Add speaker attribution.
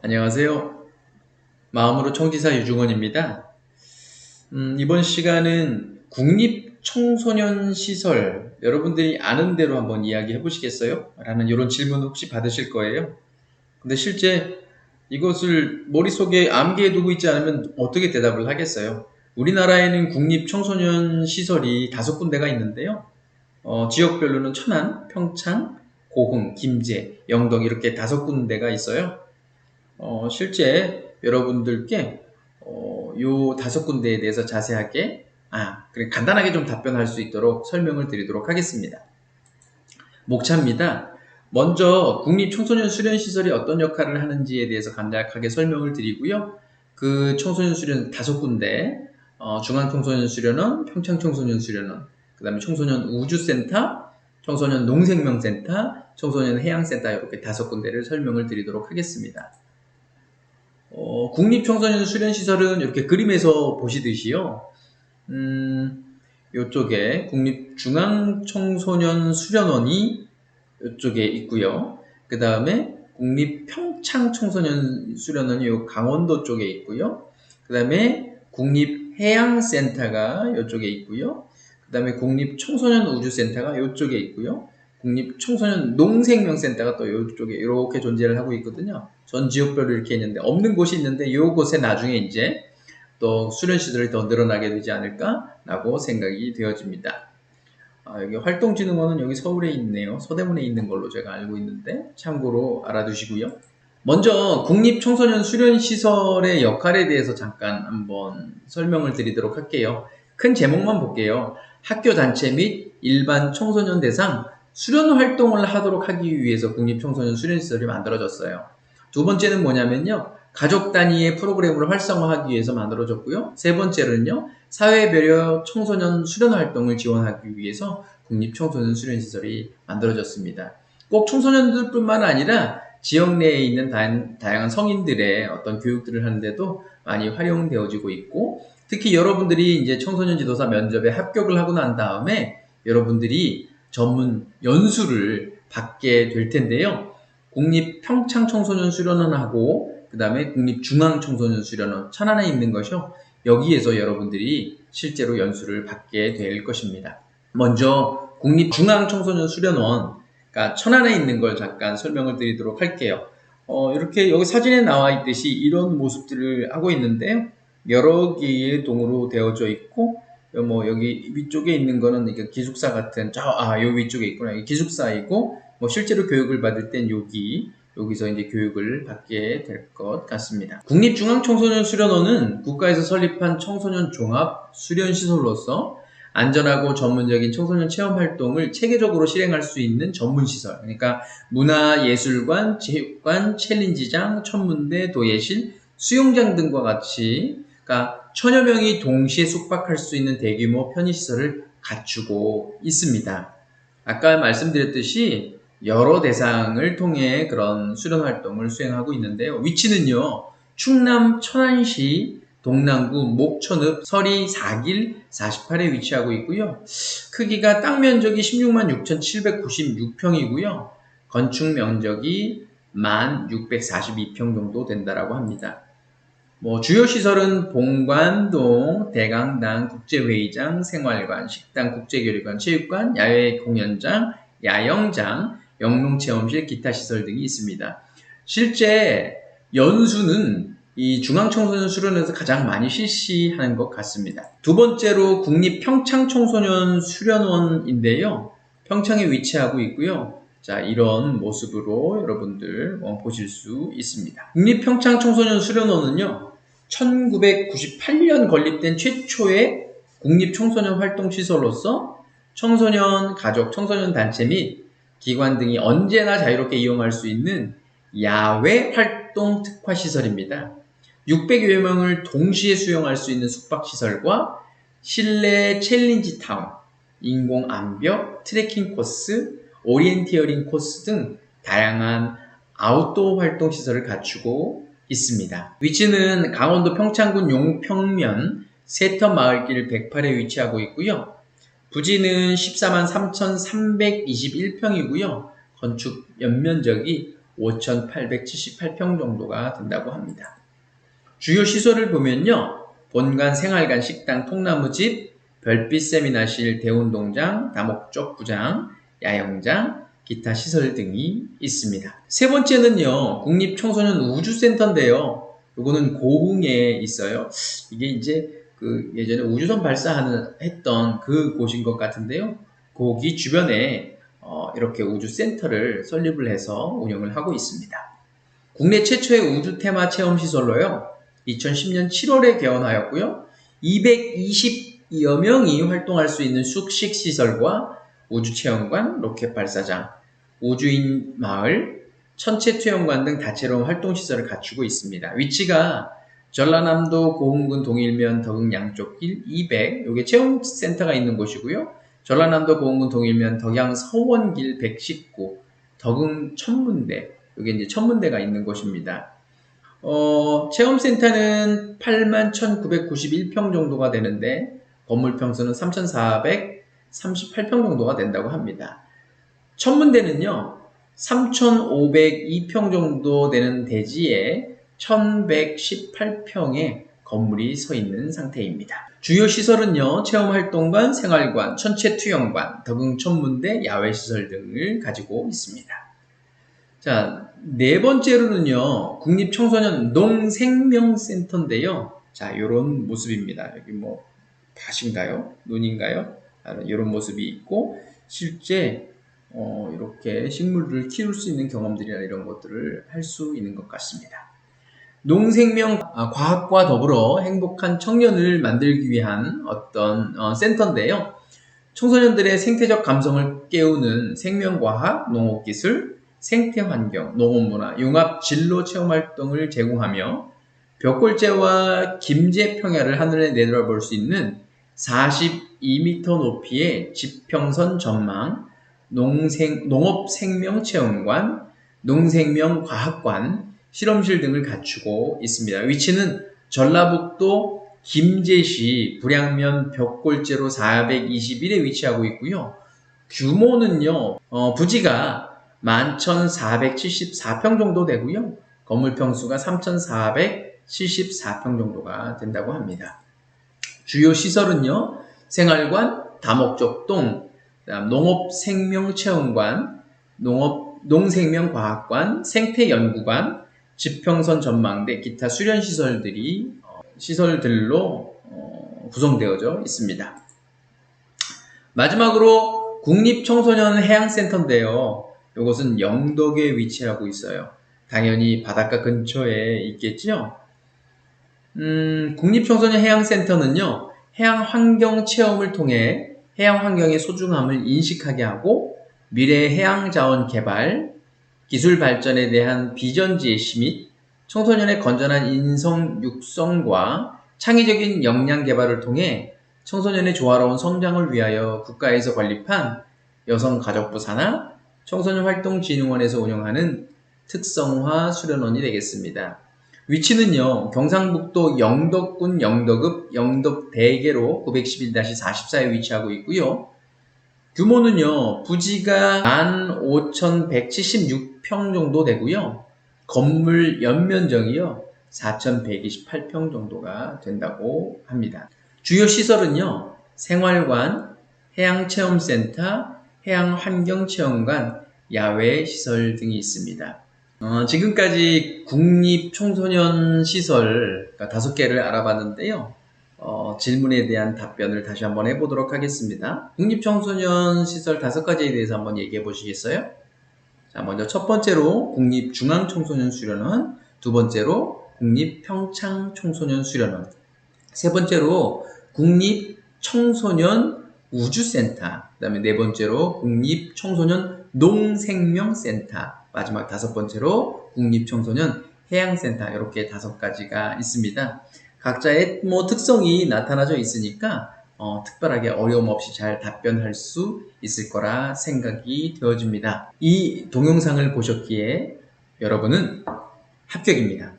Speaker 1: 안녕하세요. 마음으로 청지사 유중원입니다. 이번 시간은 국립청소년 시설, 여러분들이 아는 대로 한번 이야기해 보시겠어요? 라는 이런 질문 혹시 받으실 거예요. 근데 실제 이것을 머릿속에 암기해 두고 있지 않으면 어떻게 대답을 하겠어요? 우리나라에는 국립청소년 시설이 5군데가 있는데요. 지역별로는 천안, 평창, 고흥, 김제, 영덕 이렇게 5군데가 있어요. 실제 여러분들께 요 5군데에 대해서 자세하게 그래 간단하게 좀 답변할 수 있도록 설명을 드리도록 하겠습니다. 목차입니다. 먼저 국립청소년 수련시설이 어떤 역할을 하는지에 대해서 간략하게 설명을 드리고요. 그 청소년 수련 5군데, 중앙청소년 수련원, 평창청소년 수련원, 그 다음에 청소년 우주센터, 청소년 농생명센터, 청소년 해양센터 이렇게 5군데를 설명을 드리도록 하겠습니다. 국립청소년 수련시설은 이렇게 그림에서 보시듯이요. 요쪽에 국립중앙청소년 수련원이 이쪽에 있고요. 그 다음에 국립평창청소년 수련원이 요 강원도 쪽에 있고요. 그 다음에 국립해양센터가 이쪽에 있고요. 그 다음에 국립청소년 우주센터가 이쪽에 있고요. 국립청소년 농생명센터가 또 이쪽에 이렇게 존재를 하고 있거든요. 전 지역별로 이렇게 있는데 없는 곳이 있는데 이곳에 나중에 이제 또 수련시설이 더 늘어나게 되지 않을까라고 생각이 되어집니다. 여기 활동진흥원은 여기 서울에 있네요. 서대문에 있는 걸로 제가 알고 있는데 참고로 알아두시고요. 먼저 국립청소년 수련시설의 역할에 대해서 잠깐 한번 설명을 드리도록 할게요. 큰 제목만 볼게요. 학교 단체 및 일반 청소년 대상 수련 활동을 하도록 하기 위해서 국립청소년 수련시설이 만들어졌어요. 두 번째는 뭐냐면요. 가족 단위의 프로그램을 활성화하기 위해서 만들어졌고요. 세 번째는요. 사회배려 청소년 수련 활동을 지원하기 위해서 국립청소년 수련시설이 만들어졌습니다. 꼭 청소년들뿐만 아니라 지역 내에 있는 다양한 성인들의 어떤 교육들을 하는데도 많이 활용되어지고 있고, 특히 여러분들이 이제 청소년 지도사 면접에 합격을 하고 난 다음에 여러분들이 전문 연수를 받게 될 텐데요. 국립평창청소년수련원하고 그 다음에 국립중앙청소년수련원 천안에 있는 것이요. 여기에서 여러분들이 실제로 연수를 받게 될 것입니다. 먼저 국립중앙청소년수련원, 그러니까 천안에 있는 걸 잠깐 설명을 드리도록 할게요. 이렇게 여기 사진에 나와 있듯이 이런 모습들을 하고 있는데요. 여러 개의 동으로 되어져 있고, 여기 위쪽에 있는 거는 기숙사 같은, 요 위쪽에 있구나. 이게 기숙사이고, 실제로 교육을 받을 땐 여기서 이제 교육을 받게 될 것 같습니다. 국립중앙청소년 수련원은 국가에서 설립한 청소년 종합 수련시설로서 안전하고 전문적인 청소년 체험 활동을 체계적으로 실행할 수 있는 전문시설. 그러니까 문화예술관, 체육관, 챌린지장, 천문대, 도예실, 수영장 등과 같이 그러니까 천여 명이 동시에 숙박할 수 있는 대규모 편의시설을 갖추고 있습니다. 아까 말씀드렸듯이 여러 대상을 통해 그런 수련 활동을 수행하고 있는데요. 위치는요. 충남 천안시 동남구 목천읍 서리 4길 48에 위치하고 있고요. 크기가 땅 면적이 16만 6,796평이고요. 건축 면적이 1,642평 정도 된다라고 합니다. 주요 시설은 본관동, 대강당, 국제회의장, 생활관, 식당, 국제교류관, 체육관, 야외 공연장, 야영장, 영농체험실, 기타 시설 등이 있습니다. 실제 연수는 이 중앙청소년 수련원에서 가장 많이 실시하는 것 같습니다. 두 번째로 국립평창청소년 수련원인데요. 평창에 위치하고 있고요. 자, 이런 모습으로 여러분들 보실 수 있습니다. 국립평창청소년 수련원은요. 1998년 건립된 최초의 국립청소년 활동시설로서 청소년, 가족, 청소년 단체 및 기관 등이 언제나 자유롭게 이용할 수 있는 야외 활동 특화시설입니다. 600여 명을 동시에 수용할 수 있는 숙박시설과 실내 챌린지 타운, 인공 암벽, 트레킹 코스, 오리엔티어링 코스 등 다양한 아웃도어 활동 시설을 갖추고 있습니다. 위치는 강원도 평창군 용평면 세터마을길 108에 위치하고 있고요. 부지는 14만 3,321평이고요. 건축 연면적이 5,878평 정도가 된다고 합니다. 주요 시설을 보면요. 본관, 생활관, 식당, 통나무집, 별빛 세미나실, 대운동장, 다목적 구장, 야영장, 기타 시설 등이 있습니다. 세 번째는요. 국립청소년 우주센터인데요. 요거는 고흥에 있어요. 이게 이제 예전에 우주선 발사했던 그 곳인 것 같은데요. 거기 주변에 이렇게 우주센터를 설립을 해서 운영을 하고 있습니다. 국내 최초의 우주 테마 체험 시설로요. 2010년 7월에 개원하였고요. 220여 명이 활동할 수 있는 숙식 시설과 우주체험관, 로켓 발사장, 우주인 마을, 천체 투영관 등 다채로운 활동 시설을 갖추고 있습니다. 위치가 전라남도 고흥군 동일면 덕흥 양쪽길 200, 요게 체험센터가 있는 곳이고요. 전라남도 고흥군 동일면 덕양 서원길 119, 덕흥 천문대, 요게 이제 천문대가 있는 곳입니다. 체험센터는 81,991평 정도가 되는데 건물 평수는 3,438평 정도가 된다고 합니다. 천문대는요 3,502평 정도 되는 대지에 1,118평의 건물이 서 있는 상태입니다. 주요 시설은요 체험활동관, 생활관, 천체투영관, 덕응천문대, 야외시설 등을 가지고 있습니다. 자, 네 번째로는요, 국립청소년 농생명센터인데요. 자, 요런 모습입니다. 여기 뭐, 밭인가요? 논인가요? 이런 모습이 있고, 실제, 이렇게 식물을 키울 수 있는 경험들이나 이런 것들을 할 수 있는 것 같습니다. 농생명 과학과 더불어 행복한 청년을 만들기 위한 어떤 센터인데요. 청소년들의 생태적 감성을 깨우는 생명과학, 농업기술, 생태환경, 농업문화, 융합 진로 체험활동을 제공하며 벽골재와 김제평야를 하늘에 내려볼 수 있는 42m 높이의 지평선 전망, 농업생명체험관, 농생명과학관, 실험실 등을 갖추고 있습니다. 위치는 전라북도 김제시 불양면 벽골재로 421에 위치하고 있고요. 규모는요, 부지가 11,474평 정도 되고요. 건물 평수가 3,474평 정도가 된다고 합니다. 주요 시설은요, 생활관, 다목적동, 농업생명체험관, 농생명과학관, 생태연구관, 지평선 전망대, 기타 시설들로 구성되어져 있습니다. 마지막으로 국립청소년 해양센터인데요. 이것은 영덕에 위치하고 있어요. 당연히 바닷가 근처에 있겠죠. 국립청소년 해양센터는요. 해양환경 체험을 통해 해양환경의 소중함을 인식하게 하고 미래 해양자원 개발, 기술 발전에 대한 비전 제시 및 청소년의 건전한 인성 육성과 창의적인 역량 개발을 통해 청소년의 조화로운 성장을 위하여 국가에서 건립한 여성가족부 산하 청소년활동진흥원에서 운영하는 특성화 수련원이 되겠습니다. 위치는요, 경상북도 영덕군 영덕읍 영덕대계로 911-44에 위치하고 있고요. 규모는요, 부지가 15,176평 정도 되고요. 건물 연면적이요, 4,128평 정도가 된다고 합니다. 주요 시설은요, 생활관, 해양체험센터, 해양환경체험관, 야외시설 등이 있습니다. 지금까지 국립청소년 시설 5개를 알아봤는데요. 질문에 대한 답변을 다시 한번 해보도록 하겠습니다. 국립청소년 시설 5가지에 대해서 한번 얘기해 보시겠어요? 자, 먼저 첫 번째로 국립중앙청소년 수련원, 두 번째로 국립평창청소년 수련원, 세 번째로 국립청소년 우주센터, 그 다음에 네 번째로 국립청소년 농생명센터, 마지막 5번째로 국립청소년 해양센터, 이렇게 5가지가 있습니다. 각자의 특성이 나타나져 있으니까 특별하게 어려움 없이 잘 답변할 수 있을 거라 생각이 되어집니다. 이 동영상을 보셨기에 여러분은 합격입니다.